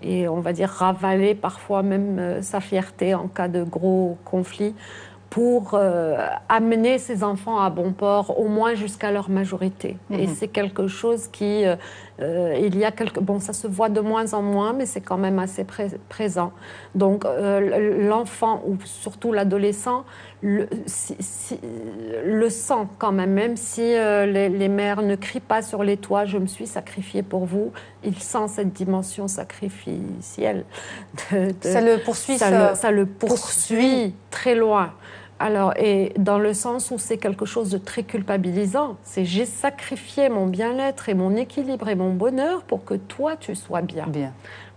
et on va dire ravaler parfois même sa fierté en cas de gros conflits pour amener ses enfants à bon port, au moins jusqu'à leur majorité. Et c'est quelque chose qui, ça se voit de moins en moins, mais c'est quand même assez présent. Donc l'enfant, ou surtout l'adolescent, le sent quand même si les mères ne crient pas sur les toits « je me suis sacrifiée pour vous », il sent cette dimension sacrificielle. Ça le poursuit, ça le poursuit très loin. Alors, et dans le sens où c'est quelque chose de très culpabilisant, c'est j'ai sacrifié mon bien-être et mon équilibre et mon bonheur pour que toi, tu sois bien.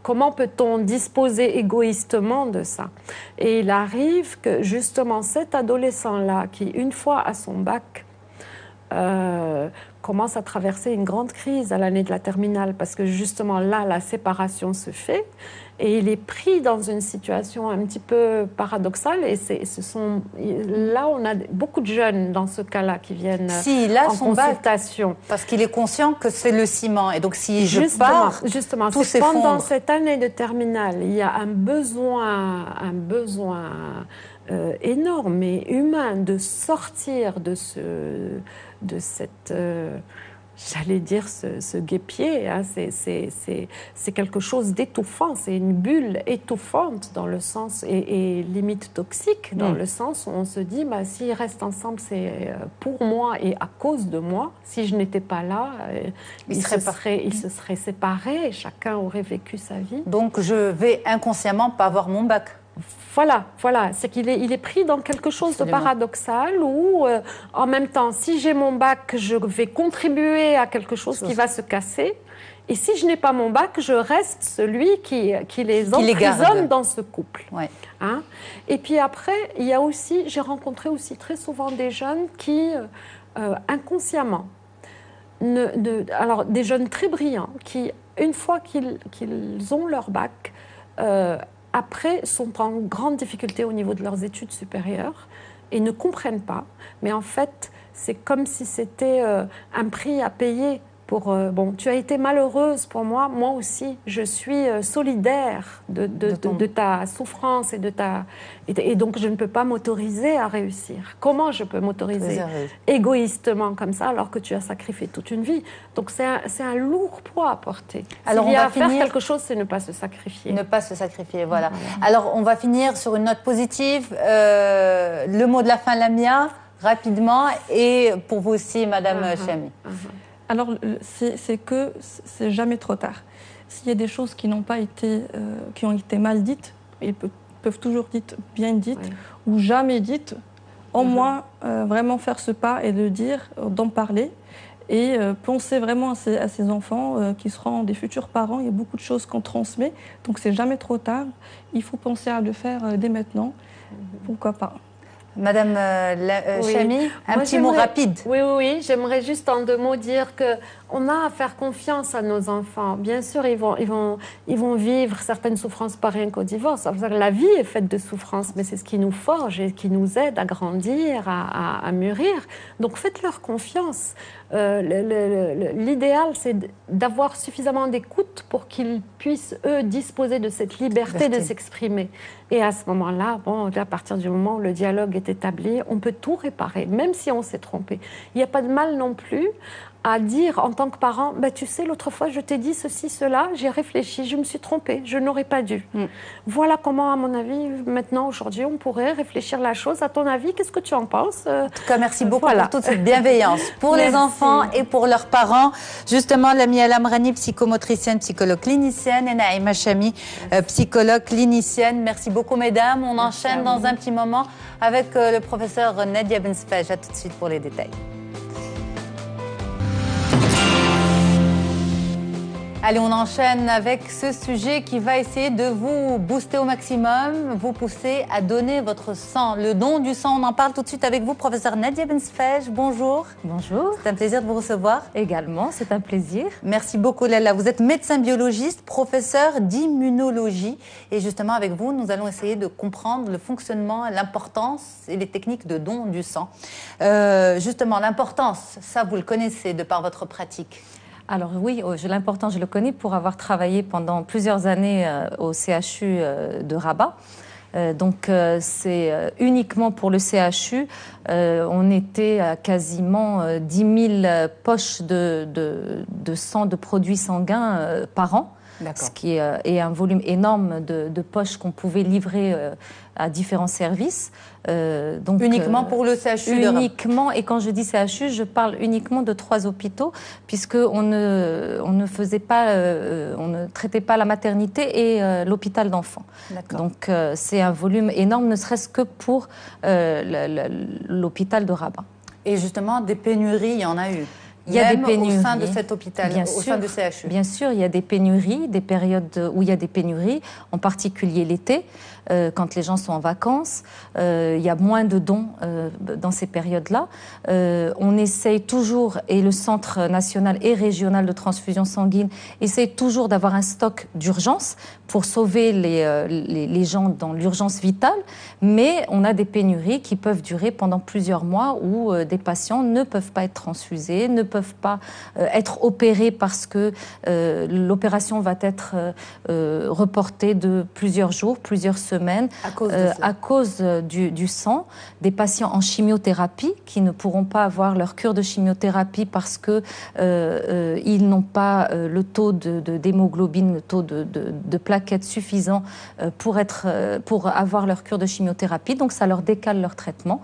Comment peut-on disposer égoïstement de ça? Et il arrive que justement cet adolescent-là, qui une fois à son bac, commence à traverser une grande crise à l'année de la terminale, parce que justement là, la séparation se fait, et il est pris dans une situation un petit peu paradoxale, et là, on a beaucoup de jeunes dans ce cas-là qui viennent en consultation. Parce qu'il est conscient que c'est le ciment, et donc si justement, tout s'effondre. Pendant cette année de terminale, il y a un besoin énorme et humain de sortir de cette, j'allais dire, ce guêpier. Hein. C'est quelque chose d'étouffant, c'est une bulle étouffante dans le sens, et limite toxique, dans le sens où on se dit, s'ils restent ensemble, c'est pour moi et à cause de moi. Si je n'étais pas là, ils se seraient séparés, et chacun aurait vécu sa vie. Donc je vais inconsciemment pas avoir mon bac. Voilà. C'est qu'il est pris dans quelque chose de paradoxal où, en même temps, si j'ai mon bac, je vais contribuer à quelque chose qui va se casser. Et si je n'ai pas mon bac, je reste celui qui les emprisonne dans ce couple. Ouais. Hein? Et puis après, j'ai rencontré aussi très souvent des jeunes qui, inconsciemment, alors des jeunes très brillants, qui, une fois qu'ils ont leur bac, après, sont en grande difficulté au niveau de leurs études supérieures et ne comprennent pas. Mais en fait, c'est comme si c'était un prix à payer pour... tu as été malheureuse pour moi, moi aussi. Je suis solidaire de ta souffrance et donc je ne peux pas m'autoriser à réussir. Comment je peux m'autoriser égoïstement comme ça alors que tu as sacrifié toute une vie? Donc c'est un lourd poids à porter. Alors S'il y a à faire quelque chose, c'est ne pas se sacrifier. Ne pas se sacrifier, voilà. Alors on va finir sur une note positive. Le mot de la fin, Lamia, rapidement, et pour vous aussi, Madame Chami. Alors, c'est jamais trop tard. S'il y a des choses qui n'ont pas été, qui ont été mal dites, ils peuvent toujours être bien dites ou jamais dites. Au moins, vraiment faire ce pas et de dire, d'en parler et penser vraiment à ces enfants qui seront des futurs parents. Il y a beaucoup de choses qu'on transmet, donc c'est jamais trop tard. Il faut penser à le faire dès maintenant. Pourquoi pas? Madame Chami, un petit mot rapide. Oui, j'aimerais juste en 2 mots dire qu'on a à faire confiance à nos enfants. Bien sûr, ils vont vivre certaines souffrances par rien qu'au divorce. La vie est faite de souffrances, mais c'est ce qui nous forge et qui nous aide à grandir, à mûrir. Donc faites-leur confiance. L'idéal, c'est d'avoir suffisamment d'écoute pour qu'ils puissent, eux, disposer de cette liberté de s'exprimer. Et à ce moment-là, à partir du moment où le dialogue est établi, on peut tout réparer, même si on s'est trompé. Il n'y a pas de mal non plus à dire en tant que parent, bah, tu sais, l'autre fois, je t'ai dit ceci, cela, j'ai réfléchi, je me suis trompée, je n'aurais pas dû. Voilà comment, à mon avis, maintenant, aujourd'hui, on pourrait réfléchir la chose. À ton avis, qu'est-ce que tu en penses? En tout cas, merci beaucoup pour toute cette bienveillance pour les enfants et pour leurs parents. Justement, Lamia Lamrani, psychomotricienne, psychologue clinicienne, et Naïma Chami, psychologue clinicienne. Merci beaucoup, mesdames. On enchaîne dans un petit moment avec le professeur Nadia Bensfej. À tout de suite pour les détails. Allez, on enchaîne avec ce sujet qui va essayer de vous booster au maximum, vous pousser à donner votre sang. Le don du sang, on en parle tout de suite avec vous, professeur Nadia Bensfej. Bonjour. Bonjour. C'est un plaisir de vous recevoir. Également, c'est un plaisir. Merci beaucoup, Lella. Vous êtes médecin biologiste, professeur d'immunologie. Et justement, avec vous, nous allons essayer de comprendre le fonctionnement, l'importance et les techniques de don du sang. Justement, l'importance, ça, vous le connaissez de par votre pratique. Alors oui, l'important, je le connais pour avoir travaillé pendant plusieurs années au CHU de Rabat. Donc c'est uniquement pour le CHU, on était à quasiment 10 000 poches de sang, de produits sanguins par an. Ce qui est un volume énorme de poches qu'on pouvait livrer à différents services. Donc, uniquement pour le CHU Uniquement, et quand je dis CHU, je parle uniquement de 3 hôpitaux, puisqu'on ne faisait pas, on ne traitait pas la maternité et l'hôpital d'enfants. Donc c'est un volume énorme, ne serait-ce que pour l'hôpital de Rabat. Et justement, des pénuries, il y en a eu. Il y a des pénuries au sein de cet hôpital, au sein du CHU. Bien sûr, il y a des pénuries, des périodes où il y a des pénuries, en particulier l'été, quand les gens sont en vacances. Il y a moins de dons dans ces périodes-là. On essaye toujours, et le Centre national et régional de transfusion sanguine essaye toujours d'avoir un stock d'urgence pour sauver les gens dans l'urgence vitale, mais on a des pénuries qui peuvent durer pendant plusieurs mois où des patients ne peuvent pas être transfusés, ne peuvent pas être opérés parce que l'opération va être reportée de plusieurs jours, plusieurs semaines à cause du sang. Des patients en chimiothérapie qui ne pourront pas avoir leur cure de chimiothérapie parce que ils n'ont pas le taux d'hémoglobine, le taux de plaquettes suffisant pour avoir leur cure de chimiothérapie. Donc ça leur décale leur traitement.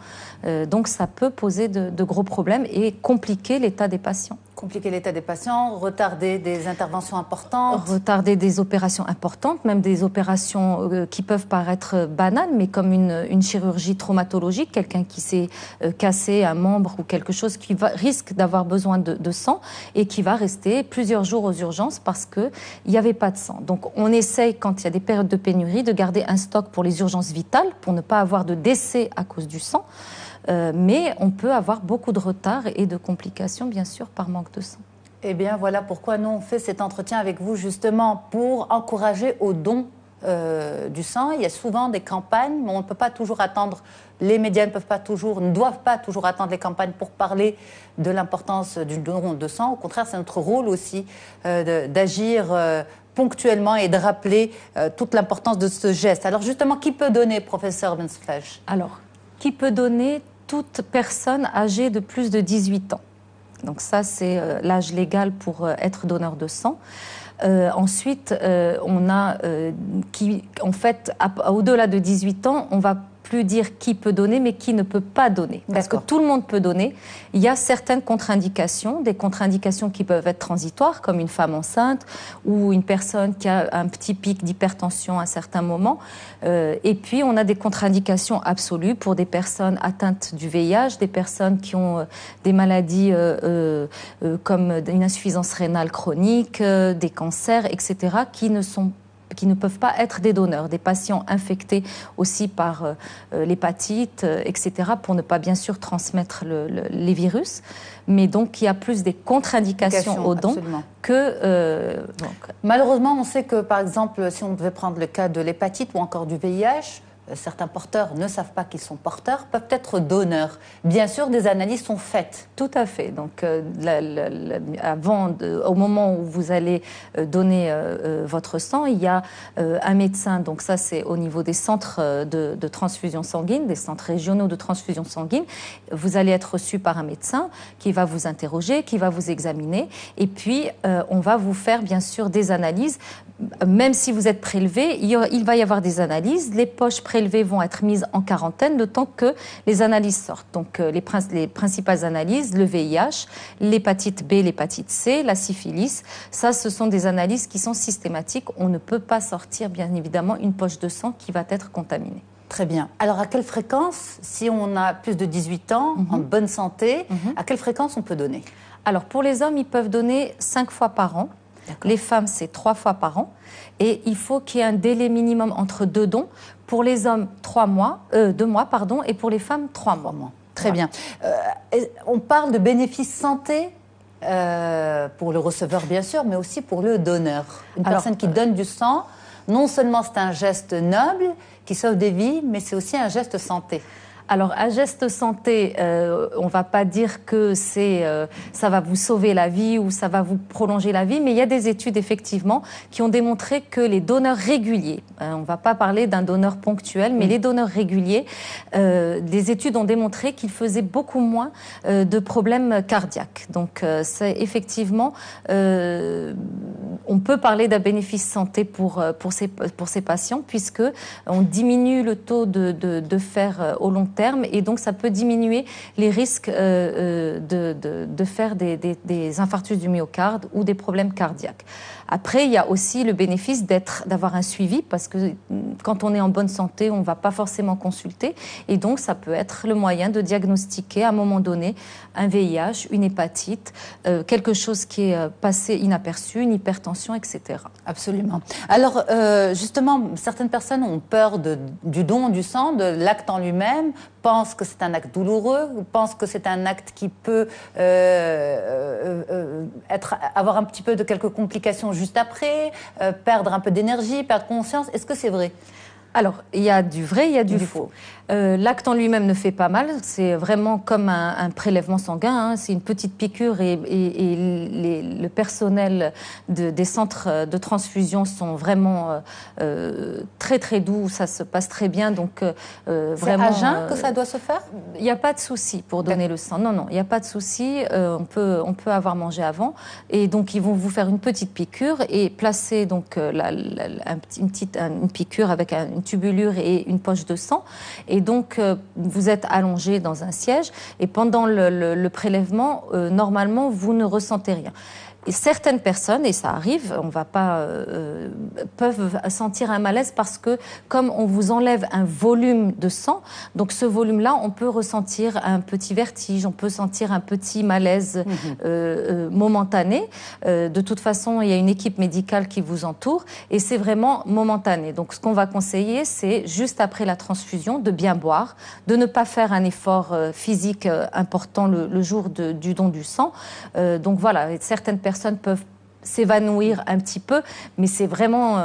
Donc ça peut poser de gros problèmes et compliquer l'état des patients. Compliquer l'état des patients, retarder des interventions importantes. Retarder des opérations importantes, même des opérations qui peuvent paraître banales, mais comme une chirurgie traumatologique, quelqu'un qui s'est cassé un membre ou quelque chose qui risque d'avoir besoin de sang et qui va rester plusieurs jours aux urgences parce qu'il n'y avait pas de sang. Donc on essaye, quand il y a des périodes de pénurie, de garder un stock pour les urgences vitales, pour ne pas avoir de décès à cause du sang. Mais on peut avoir beaucoup de retard et de complications, bien sûr, par manque de sang. Eh bien, voilà pourquoi nous, on fait cet entretien avec vous, justement, pour encourager au don du sang. Il y a souvent des campagnes, mais on ne peut pas toujours attendre, les médias ne doivent pas toujours attendre les campagnes pour parler de l'importance du don de sang. Au contraire, c'est notre rôle aussi d'agir ponctuellement et de rappeler toute l'importance de ce geste. Alors justement, qui peut donner, professeur Bensfej? Alors, qui peut donner? Toute personne âgée de plus de 18 ans. Donc ça, c'est l'âge légal pour être donneur de sang. Ensuite, on a en fait, au-delà de 18 ans, on va plus dire qui peut donner, mais qui ne peut pas donner. Parce que tout le monde peut donner. Il y a certaines contre-indications, des contre-indications qui peuvent être transitoires, comme une femme enceinte ou une personne qui a un petit pic d'hypertension à un certain moment. Et puis, on a des contre-indications absolues pour des personnes atteintes du VIH, des personnes qui ont des maladies comme une insuffisance rénale chronique, des cancers, etc., qui ne peuvent pas être des donneurs, des patients infectés aussi par l'hépatite, etc., pour ne pas bien sûr transmettre les virus. Mais donc, il y a plus des contre-indications aux dons que... Malheureusement, on sait que, par exemple, si on devait prendre le cas de l'hépatite ou encore du VIH, certains porteurs ne savent pas qu'ils sont porteurs, peuvent être donneurs. Bien sûr, des analyses sont faites. Tout à fait. Donc, au moment où vous allez donner votre sang, il y a un médecin. Donc ça, c'est au niveau des centres de transfusion sanguine, des centres régionaux de transfusion sanguine. Vous allez être reçu par un médecin qui va vous interroger, qui va vous examiner. Et puis, on va vous faire, bien sûr, des analyses. Même si vous êtes prélevé, il va y avoir des analyses. Les poches prélevées vont être mises en quarantaine le temps que les analyses sortent. Donc, les principales analyses, le VIH, l'hépatite B, l'hépatite C, la syphilis, ça, ce sont des analyses qui sont systématiques. On ne peut pas sortir, bien évidemment, une poche de sang qui va être contaminée. Très bien. Alors, à quelle fréquence, si on a plus de 18 ans, en bonne santé, à quelle fréquence on peut donner? Alors, pour les hommes, ils peuvent donner 5 fois par an. Les femmes, c'est 3 fois par an. Et il faut qu'il y ait un délai minimum entre 2 dons. Pour les hommes, 2 mois, et pour les femmes, 3 mois. Très bien. On parle de bénéfices santé pour le receveur, bien sûr, mais aussi pour le donneur. Une personne qui donne du sang, non seulement c'est un geste noble qui sauve des vies, mais c'est aussi un geste santé. Alors, un geste santé, on ne va pas dire que ça va vous sauver la vie ou ça va vous prolonger la vie, mais il y a des études, effectivement, qui ont démontré que les donneurs réguliers, on ne va pas parler d'un donneur ponctuel, mais les donneurs réguliers, des études ont démontré qu'ils faisaient beaucoup moins de problèmes cardiaques. Donc, c'est effectivement, on peut parler d'un bénéfice santé pour ces patients, puisque on diminue le taux de fer au long terme, et donc ça peut diminuer les risques de faire des infarctus du myocarde ou des problèmes cardiaques. Après, il y a aussi le bénéfice d'avoir un suivi, parce que quand on est en bonne santé, on ne va pas forcément consulter, et donc ça peut être le moyen de diagnostiquer à un moment donné un VIH, une hépatite, quelque chose qui est passé inaperçu, une hypertension, etc. Absolument. Alors, justement, certaines personnes ont peur du don du sang, de l'acte en lui-même, pensent que c'est un acte douloureux, pensent que c'est un acte qui peut avoir un petit peu de quelques complications juste après, perdre un peu d'énergie, perdre conscience. Est-ce que c'est vrai ? Alors, il y a du vrai, il y a du faux. L'acte en lui-même ne fait pas mal. C'est vraiment comme un prélèvement sanguin. Hein. C'est une petite piqûre et le personnel des centres de transfusion sont vraiment très, très doux. Ça se passe très bien. Donc, vraiment, c'est à jeun que ça doit se faire ? Il n'y a pas de souci pour donner le sang. Non, non, il n'y a pas de souci. On peut avoir mangé avant. Et donc, ils vont vous faire une petite piqûre et placer donc, une piqûre avec une tubulure et une poche de sang. Et donc, vous êtes allongé dans un siège et pendant le prélèvement, normalement, vous ne ressentez rien. Et certaines personnes, et ça arrive, peuvent sentir un malaise parce que comme on vous enlève un volume de sang, donc ce volume-là, on peut ressentir un petit vertige, on peut sentir un petit malaise momentané. De toute façon, il y a une équipe médicale qui vous entoure et c'est vraiment momentané. Donc ce qu'on va conseiller, c'est juste après la transfusion de bien boire, de ne pas faire un effort physique important le jour du don du sang. Donc voilà, certaines personnes peuvent s'évanouir un petit peu, mais c'est vraiment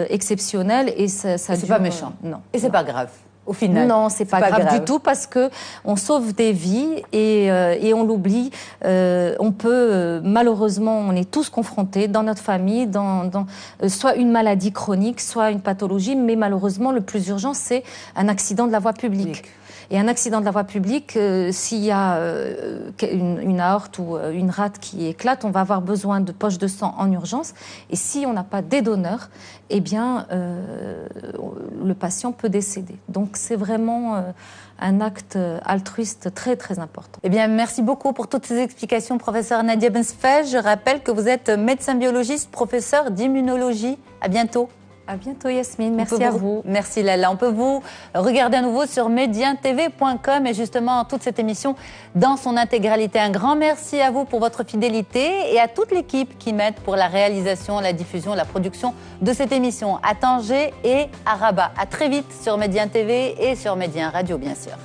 exceptionnel et ça c'est dure, pas méchant. Non. Et c'est pas grave. Au final. Non, c'est pas grave du tout parce que on sauve des vies et on l'oublie. On peut malheureusement, on est tous confrontés dans notre famille, dans soit une maladie chronique, soit une pathologie, mais malheureusement le plus urgent c'est un accident de la voie publique. Et un accident de la voie publique, s'il y a une aorte ou une rate qui éclate, on va avoir besoin de poches de sang en urgence. Et si on n'a pas des donneurs, eh bien, le patient peut décéder. Donc, c'est vraiment un acte altruiste très, très important. Eh bien, merci beaucoup pour toutes ces explications, professeur Nadia Bensfej. Je rappelle que vous êtes médecin biologiste, professeur d'immunologie. À bientôt. À bientôt Yasmine, merci à vous. Merci Lalla. On peut vous regarder à nouveau sur medientv.com et justement toute cette émission dans son intégralité. Un grand merci à vous pour votre fidélité et à toute l'équipe qui m'aide pour la réalisation, la diffusion, la production de cette émission à Tanger et à Rabat. À très vite sur Médien TV et sur Médien Radio bien sûr.